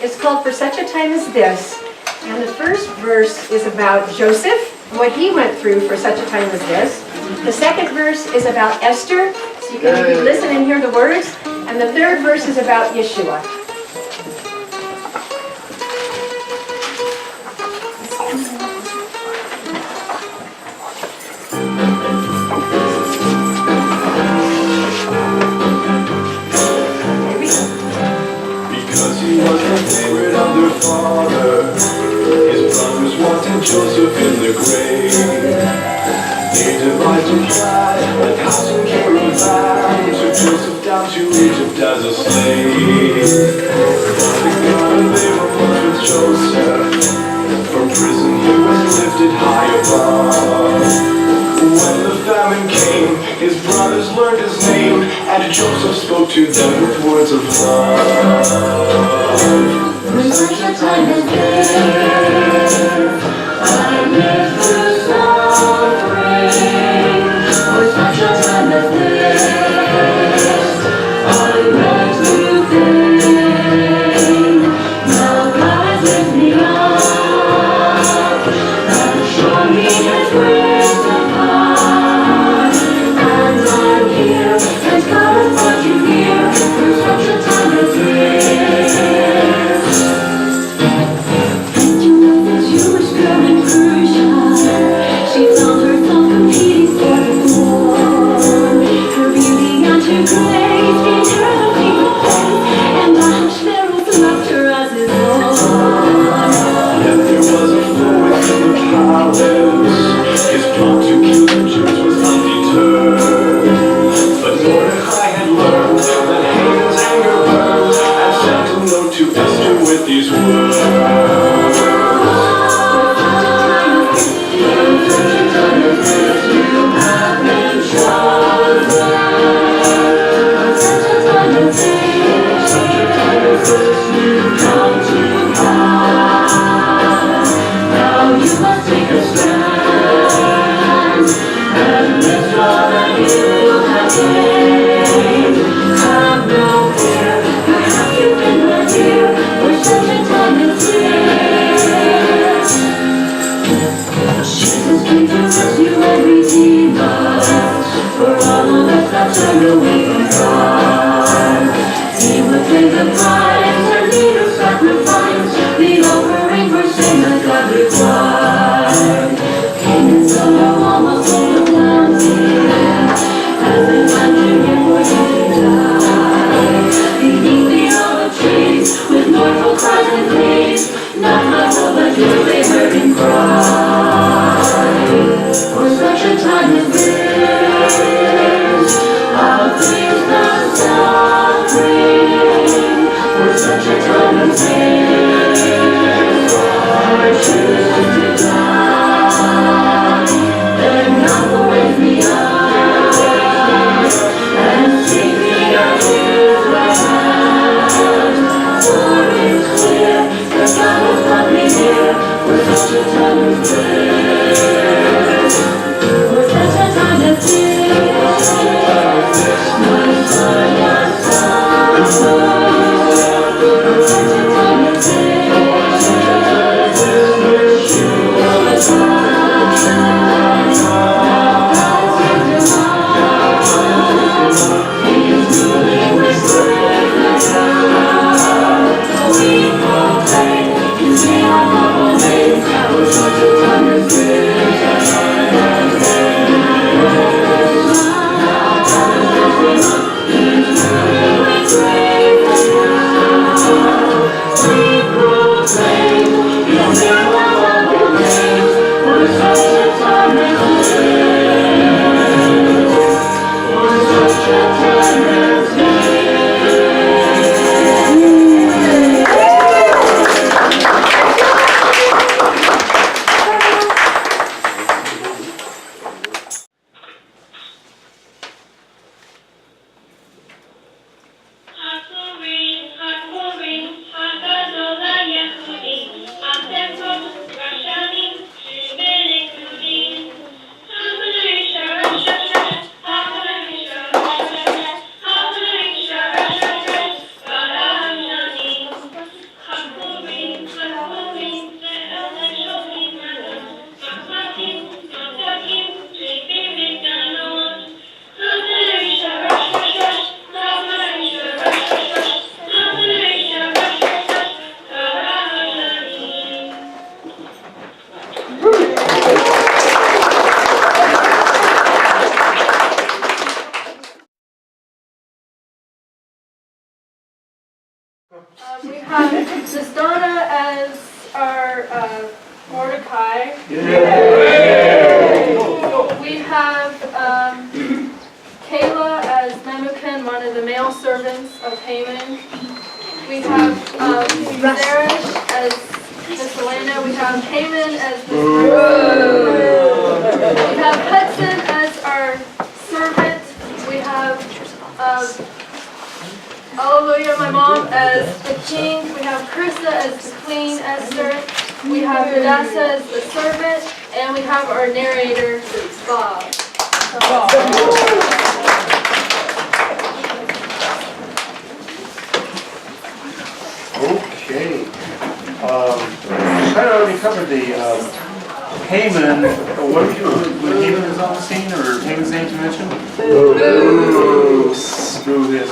is called For Such a Time as This. And the first verse is about Joseph, and what he went through for such a time as this. The second verse is about Esther, so you can listen and hear the words. And the third verse is about Yeshua. Because he was the favorite of their father, his brothers wanted Joseph in the grave. They devised a plan, like house and caravan, took Joseph down to Egypt as a slave. The God of Abraham was with Joseph. From prison he was lifted high above. When the famine came, his brothers learned his name, and Joseph spoke to them with words of love. For such a time as this, I live through suffering. For such a time as this, I rise through pain. Now God has lifted me up and shown me His grace above. And I'm here, and God has brought you here for such a time as this. She found herself competing for the throne. Her beauty and her grace gave her the people praise, and the Hashmerus loved her as his own. Yet there was a foe within the palace. His plot to kill the Jews was undeterred. But Mordecai had learned that Haman's anger burned, and sent a note to Esther with these words. For such a time as this, I'll Memucan, one of the male servants of Haman. We have Zeresh as Miss Elena. We have Haman as Miss We have Hudson as our servant. We have Hallelujah, my mom, as the king. We have Krista as the queen, Esther. We have Hadassah as the servant. And we have our narrator, Bob. Okay. Kind of already covered the Haman. What do we do when Haman is on the scene, or Haman's name you mentioned? Boo! Boo this.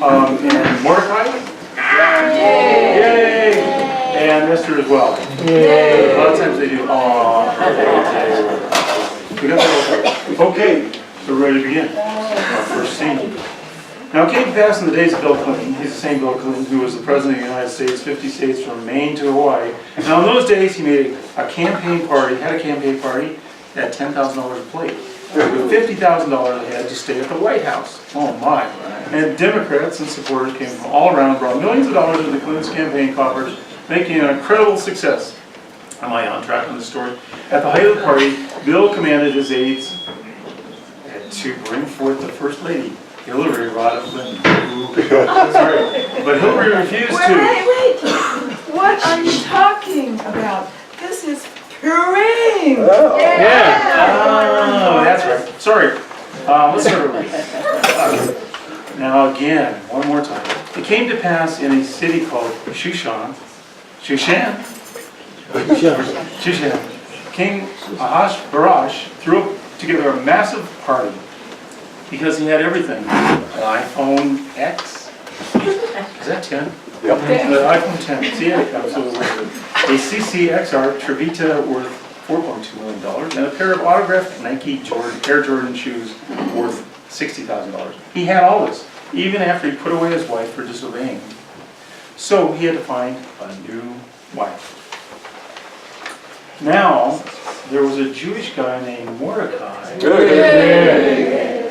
And Mordecai? Yay! And Esther as well. Yay! A lot of times they do. We got that. Okay, so we're ready to begin. Our first scene. Now it came to pass in the days of Bill Clinton, he's the same Bill Clinton who was the President of the United States, 50 states from Maine to Hawaii. Now in those days he made a campaign party, had a campaign party at $10,000 a plate. With $50,000 ahead to stay at the White House. Oh my. And Democrats and supporters came from all around, brought millions of dollars into Clinton's campaign coffers, making an incredible success. Am I on track on this story? At the height of the party, Bill commanded his aides to bring forth the First Lady, Hillary Rodham Clinton. Sorry, but Hillary refused to. Wait. What are you talking about? This is Purim. Yeah. Oh, that's right. Sorry. Let's start over. Now again, one more time. It came to pass in a city called Shushan. King Ahasuerus threw together a massive party because he had everything. An iPhone X. Is that 10? Yep. iPhone 10. See, it comes with a CCXR Trevita worth $4.2 million and a pair of autographed Nike Air Jordan shoes worth $60,000. He had all this, even after he put away his wife for disobeying. So he had to find a new wife. Now, there was a Jewish guy named Mordecai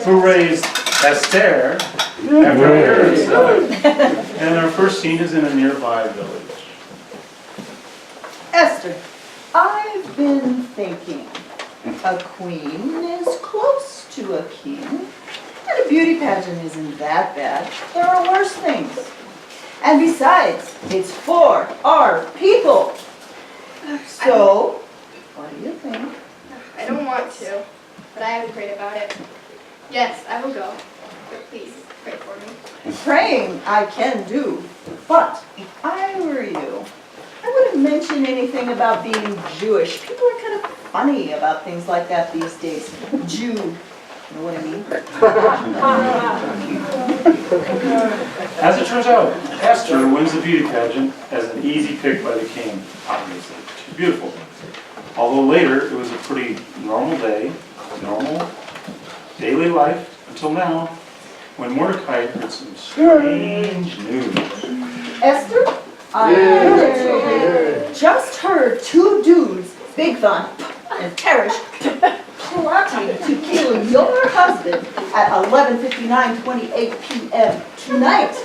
who raised Esther after Herod's death. And our first scene is in a nearby village. Esther, I've been thinking. A queen is close to a king, and a beauty pageant isn't that bad. There are worse things. And besides, it's for our people. So, what do you think? I don't want to, but I haven't prayed about it. Yes, I will go. But please, pray for me. Praying I can do, but if I were you, I wouldn't mention anything about being Jewish. People are kind of funny about things like that these days. Jew, you know what I mean? As it turns out, Esther wins the beauty pageant as an easy pick by the king, obviously. She's beautiful. Although later, it was a pretty normal day, normal daily life, until now, when Mordecai heard some strange news. Esther, I just heard two dudes, Bigthan and Teresh, plotting to kill your husband at 11:59:28 p.m. tonight.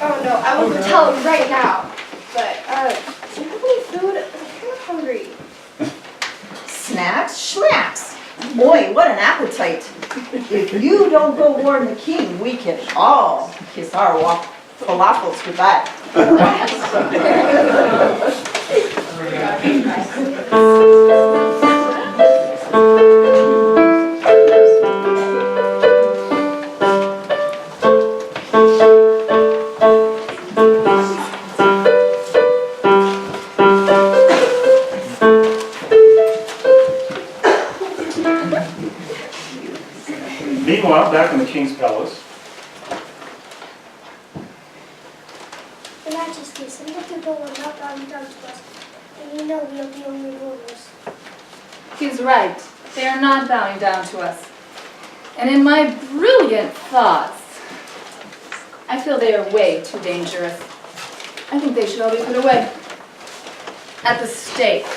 Oh no, I will tell him right now. But, do you have any food? I'm kind of hungry. Snacks, schnacks. Boy, what an appetite. If you don't go warn the king, we can all kiss our falafels goodbye. Meanwhile, back in the king's palace, Your Majesty, some of the people will not bow down to us, and you know we are the only rulers. He's right. They are not bowing down to us. And in my brilliant thoughts, I feel they are way too dangerous. I think they should all be put away. At the stake.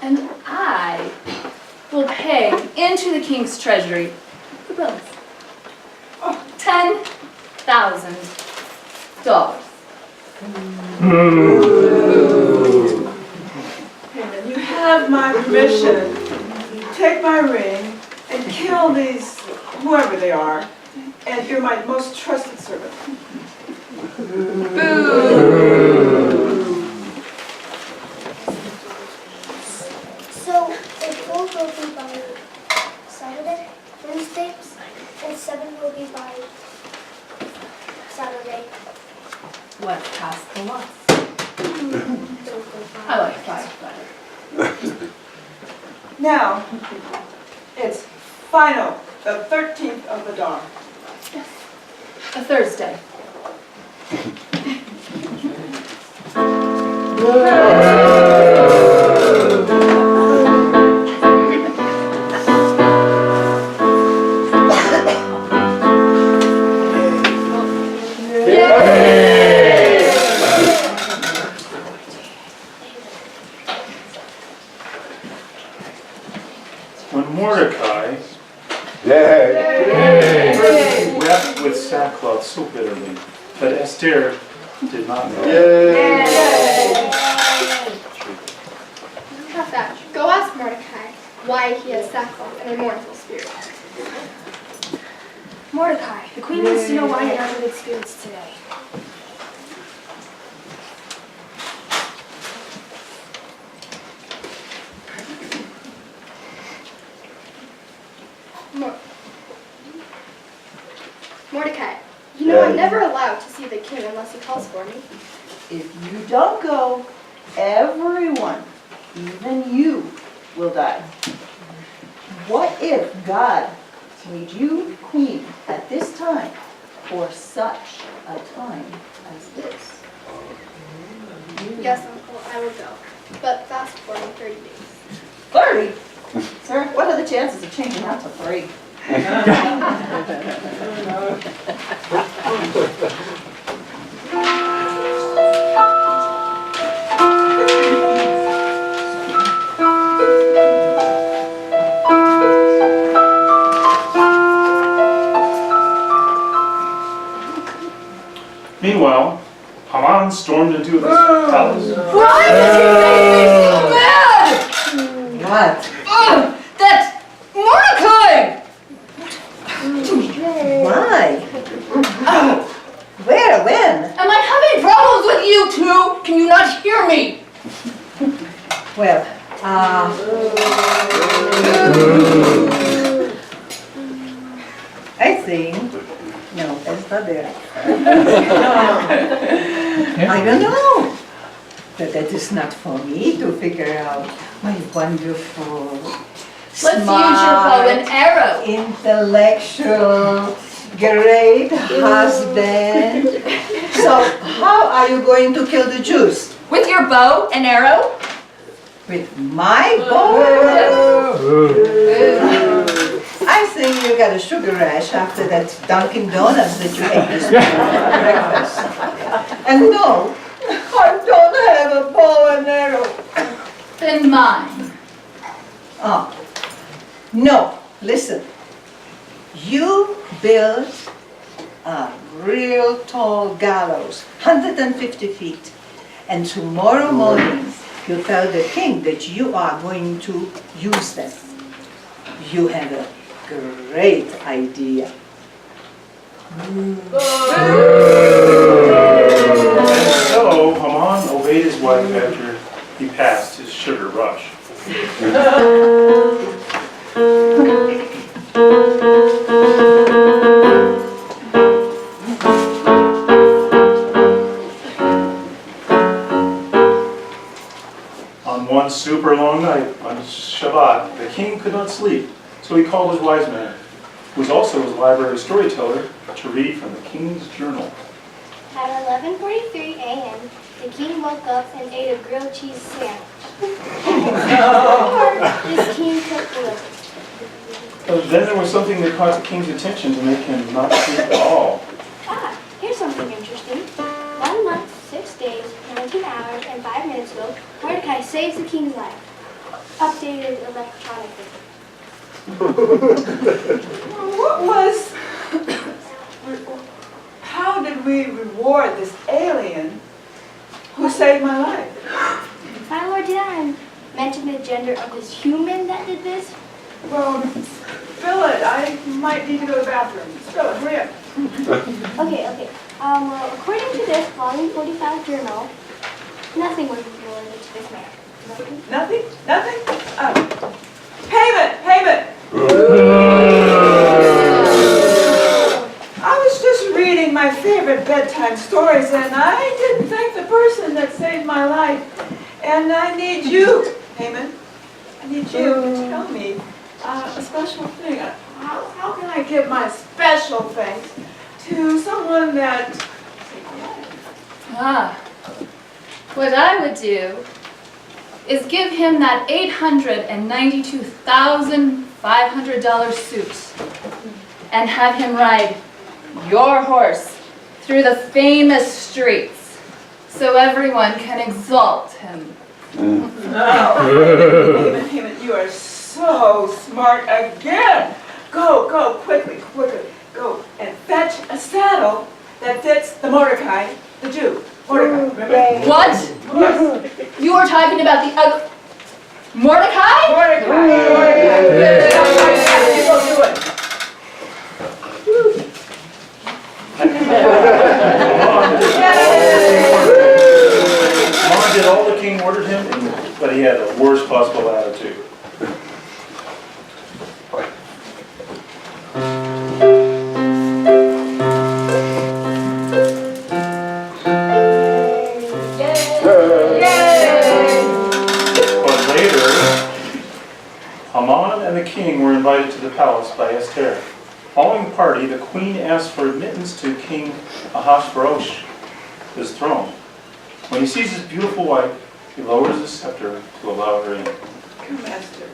And I will pay into the king's treasury the bills. $10,000. And you have my permission. Take my ring and kill these, whoever they are, and you're my most trusted servant. So if 4 will be by Saturday, Wednesday, and 7 will be by Saturday. What cost the loss? I like 5 better. Now, it's final, the 13th of the dawn. A Thursday. When Mordecai wept with sackcloth so bitterly that Esther did not know. Have that. Go ask Mordecai why he has sackcloth and a mournful spirit. Mordecai, the queen wants to know why you're not in good spirits today. Mordecai, you know I'm never allowed to see the king unless he calls for me. If you don't go, everyone, even you, will die. What if God made you queen at this time for such a time as this? Yes, Uncle, I will go. But fast for me 30 days. 30? Sir, what are the chances of changing that to 3? Meanwhile, Haman stormed into his palace. Why did you make me so mad? What? That's Mordecai! Why? Where? When? Am I having problems with you two? Can you not hear me? Well, I think, no, that's not there. I don't know. But that is not for me to figure out. My wonderful, Let's use your bow and arrow. intellectual, great husband. So, how are you going to kill the Jews? With your bow and arrow? With my bow? I think you got a sugar rash after that Dunkin' Donuts that you ate this morning for breakfast. And no, I don't have a bow and arrow. Then mine. Oh, no, listen. You build a real tall gallows, 150 feet. And tomorrow morning, you tell the king that you are going to use them. You have a great idea. And so Haman obeyed his wife after he passed his sugar rush. On one super long night on Shabbat, the king could not sleep, so he called his wise man, who was also his library storyteller, to read from the king's journal. At 11:43 a.m., the king woke up and ate a grilled cheese sandwich. His king cooked delicious. Then there was something that caught the king's attention to make him not sleep at all. Ah, here's something interesting. 1 month, 6 days, 19 hours, and 5 minutes ago, Mordecai saves the king's life. Updated electronically. How did we reward this alien who saved my life? My lord, did I mention the gender of this human that did this? Well, spill it. I might need to go to the bathroom. Spill it. Hurry up. Okay. Well, according to this volume 45 journal, nothing was related to this man. Nothing? Nothing? Payment! I was just reading my favorite bedtime stories, and I didn't thank the person that saved my life. And I need you, Haman. I need you to tell me a special thing. How can I give my special thanks to someone that saved my life? What I would do is give him that $892,500 suit and have him ride your horse through the famous streets so everyone can exalt him. Haman, you are so smart again. Go, quickly. Go and fetch a saddle that fits the Mordecai, the Jew. Mordecai, remember? What? Yes. You were talking about the other... Mordecai? Mordecai. Go do it. Haman did all the king ordered him, but he had the worst possible attitude. But later, Haman and the king were invited to the palace by Esther. Following the party, the queen asked for admittance to King Ahasuerus, his throne. When he sees his beautiful wife, he lowers his scepter to allow her in. Come, Esther.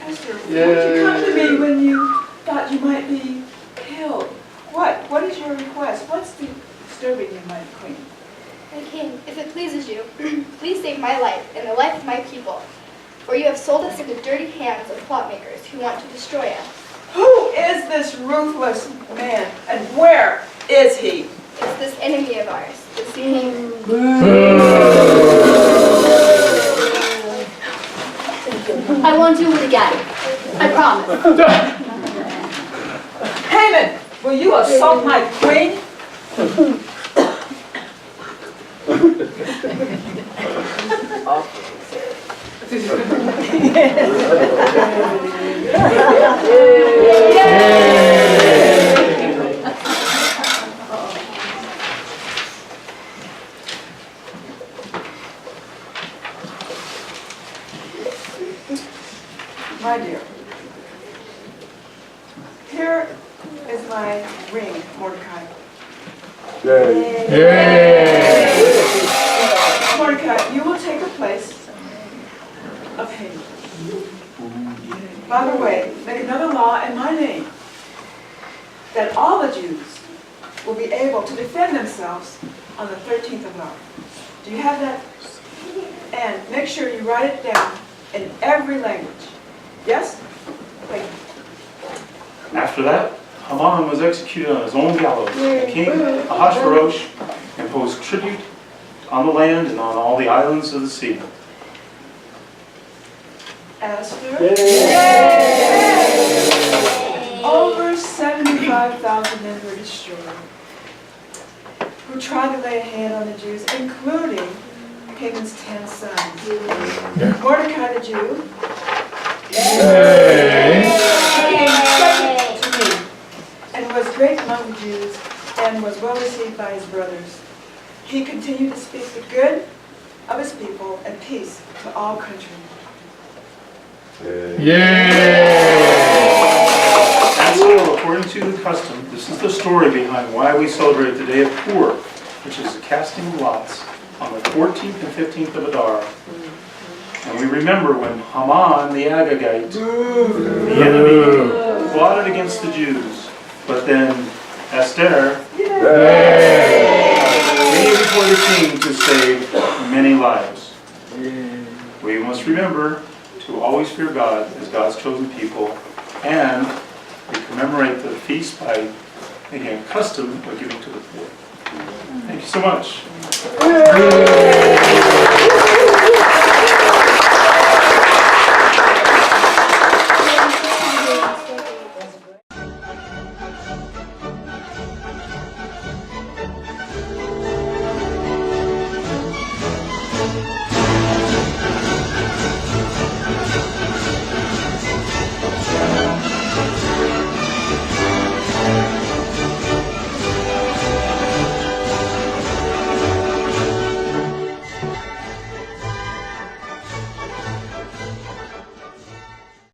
Esther, would you come to me when you thought you might be killed? What is your request? What's disturbing you, my queen? My king, if it pleases you, please save my life and the life of my people. For you have sold us into dirty hands of plot makers who want to destroy us. Who is this ruthless man, and where is he? It's this enemy of ours, this king. I won't do it again. I promise. Haman, will you assault my queen? My dear, here is my ring, Mordecai. Mordecai, you will take the place of Haman. By the way, make another law in my name that all the Jews will be able to defend themselves on the 13th of Adar. Do you have that? And make sure you write it down in every language. Yes? Thank you. After that, Haman was executed on his own gallows. And King Ahasuerus imposed tribute on the land and on all the islands of the sea. Esther? Over 75,000 men were destroyed who tried to lay a hand on the Jews, including Haman's 10 sons. Mordecai the Jew came second to me and was great among the Jews and was well received by his brothers. He continued to speak the good of his people and peace to all countrymen. And so, according to the custom, this is the story behind why we celebrate the day of Purim, which is the casting of lots on the 14th and 15th of Adar. And we remember when Haman the Agagite, the enemy, plotted against the Jews. But then Esther came before the king to save many lives. We must remember to always fear God as God's chosen people And we commemorate the feast by making a custom of giving to the poor. Thank you so much.